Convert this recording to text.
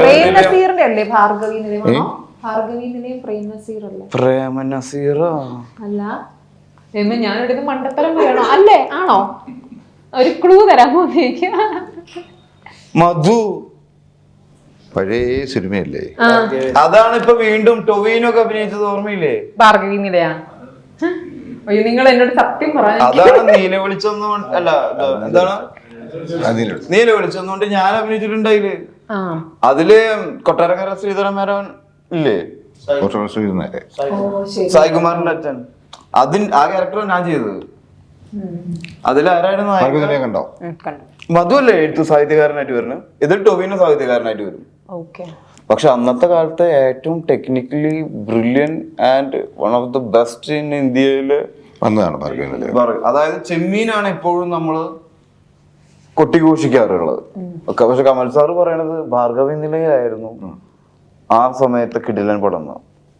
പ്രേംനസീറിന്റെ അല്ലേ ഭാർഗവി നിലയം? ഭാർഗവി നിലയം പ്രേംനസീറോ അല്ല? ഞാൻ എടുത്ത് മണ്ടത്തരം പറയണോ? അല്ലേ? ആണോ? ഒരു ക്ലൂ തരാമോ? മധു പഴയ സിനിമയല്ലേ അതാണ്. ഇപ്പൊ വീണ്ടും ടൊവിനൊക്കെ അഭിനയിച്ചത് ഓർമ്മയില്ലേ? ഭാർഗവി നിലയ. അയ്യോ, നിങ്ങൾ എന്നോട് സത്യം പറഞ്ഞു. അതാണ് നീല വിളിച്ചൊന്നും അല്ല, എന്താണ് നീല വിളിച്ചൊന്നുകൊണ്ട് ഞാൻ അഭിനയിച്ചിട്ടുണ്ടായില്. അതില് കൊട്ടാരക്കര ശ്രീധരൻ മേനോൻ ഇല്ലേ, സായികുമാറിന്റെ അച്ഛൻ. ആ ക്യാരക്ടർ ഞാൻ ചെയ്തത്. അതിലാരായിരുന്നു? കണ്ടോ? മധു അല്ലേ എഴുത്ത് സാഹിത്യകാരനായിട്ട് വരുന്നത്? ഇതിൽ ടൊവിനോ സാഹിത്യകാരനായിട്ട് വരും. പക്ഷെ അന്നത്തെ കാലത്തെ ഏറ്റവും technically brilliant and one of the best in ഇന്ത്യയില് വന്നതാണ്. അതായത് ചെമ്മീനാണ് എപ്പോഴും നമ്മള് കൊട്ടിഘോഷിക്കാറുള്ളത്. പക്ഷെ കമൽ സാറ് പറയണത് ഭാർഗവി നിലയായിരുന്നു ആ സമയത്ത് കിടിലൻ പടം.